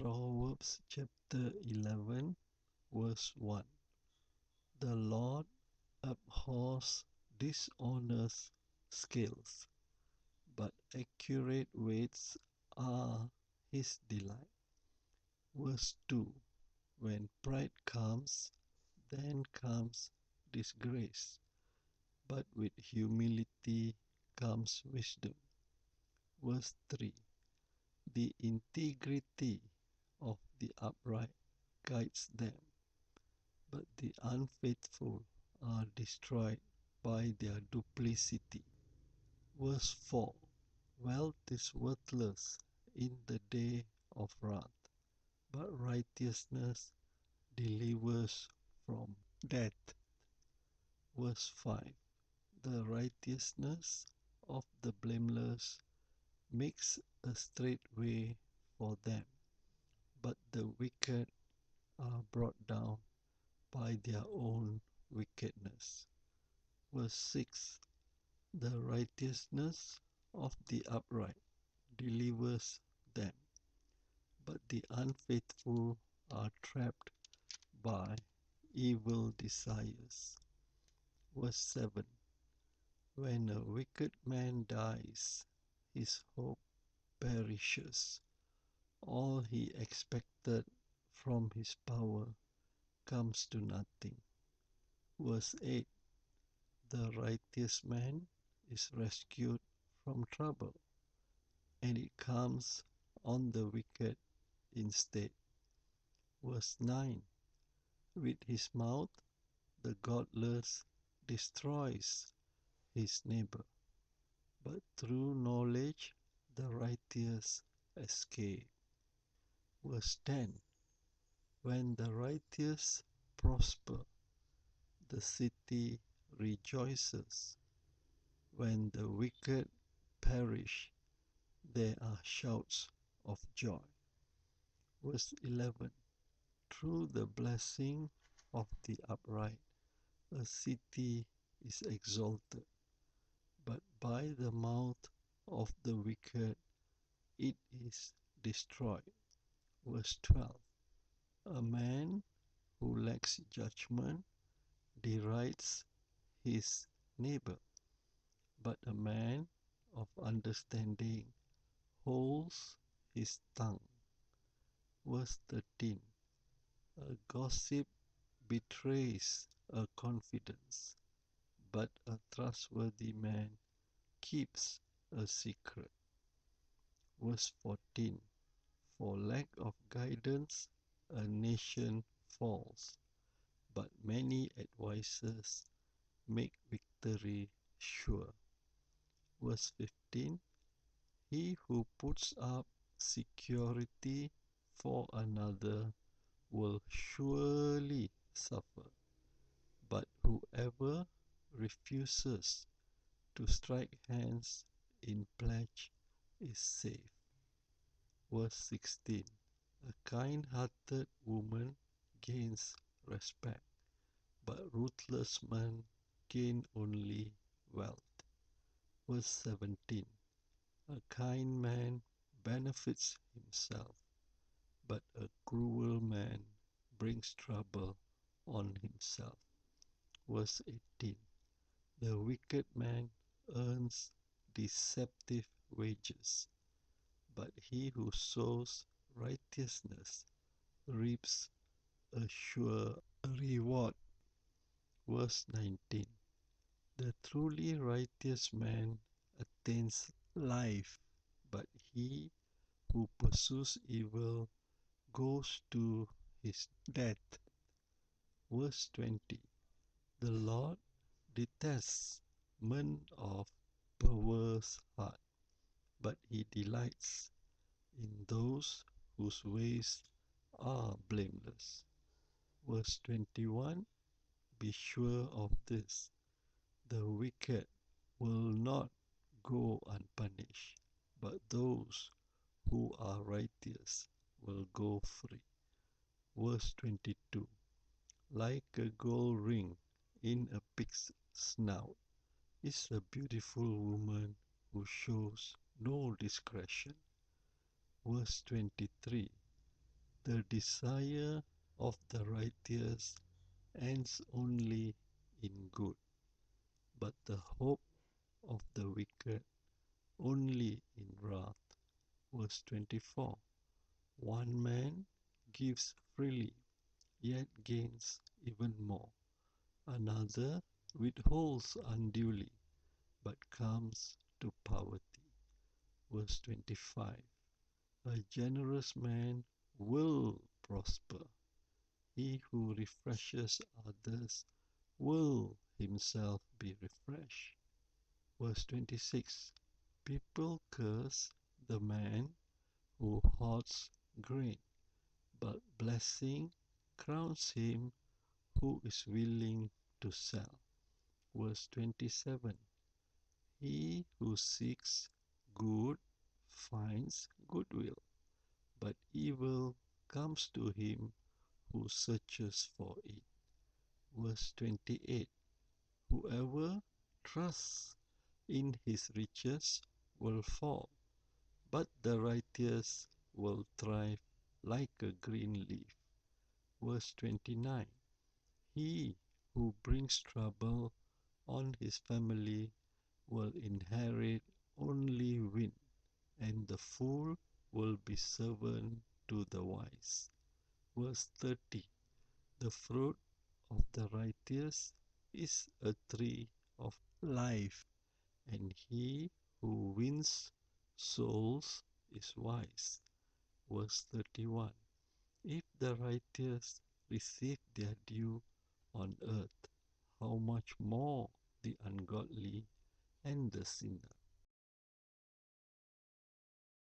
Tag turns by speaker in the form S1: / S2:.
S1: Proverbs chapter 11, verse 1. The Lord abhors dishonest scales, but accurate weights are his delight. Verse 2. When pride comes, then comes disgrace, but with humility comes wisdom. Verse 3. The integrity of the upright guides them, but the unfaithful are destroyed by their duplicity. Verse 4. Wealth is worthless in the day of wrath, but righteousness delivers from death. Verse 5. The righteousness of the blameless makes a straight way for them, but the wicked are brought down by their own wickedness. Verse 6. The righteousness of the upright delivers them, but the unfaithful are trapped by evil desires. Verse 7. When a wicked man dies, his hope perishes. All he expected from his power comes to nothing. Verse 8. The righteous man is rescued from trouble, and it comes on the wicked instead. Verse 9. With his mouth the godless destroys his neighbor, but through knowledge the righteous escape. Verse 10. When the righteous prosper, the city rejoices. When the wicked perish, there are shouts of joy. Verse 11. Through the blessing of the upright, a city is exalted, but by the mouth of the wicked it is destroyed. Verse 12. A man who lacks judgment derides his neighbor, but a man of understanding holds his tongue. Verse 13. A gossip betrays a confidence, but a trustworthy man keeps a secret. Verse 14. For lack of guidance, a nation falls, but many advisers make victory sure. Verse 15. He who puts up security for another will surely suffer, but whoever refuses to strike hands in pledge is safe. Verse 16. A kind-hearted woman gains respect, but ruthless men gain only wealth. Verse 17. A kind man benefits himself, but a cruel man brings trouble on himself. Verse 18. The wicked man earns deceptive wages, but he who sows righteousness reaps a sure reward. Verse 19. The truly righteous man attains life, but he who pursues evil goes to his death. Verse 20. The Lord detests men of perverse heart, but he delights in those whose ways are blameless. Verse 21. Be sure of this, the wicked will not go unpunished, but those who are righteous will go free. Verse 22. Like a gold ring in a pig's snout is a beautiful woman who shows no discretion. Verse 23. The desire of the righteous ends only in good, but the hope of the wicked only in wrath. Verse 24. One man gives freely, yet gains even more. Another withholds unduly, but comes to poverty. Verse 25. A generous man will prosper. He who refreshes others will himself be refreshed. Verse 26. People curse the man who hoards grain, but blessing crowns him who is willing to sell. Verse 27. He who seeks good finds goodwill, but evil comes to him who searches for it. Verse 28. Whoever trusts in his riches will fall, but the righteous will thrive like a green leaf. Verse 29. He who brings trouble on his family will inherit only wind, and the fool will be servant to the wise. Verse 30. The fruit of the righteous is a tree of life, and he who wins souls is wise. Verse 31. If the righteous receive their due on earth, how much more the ungodly and the sinner.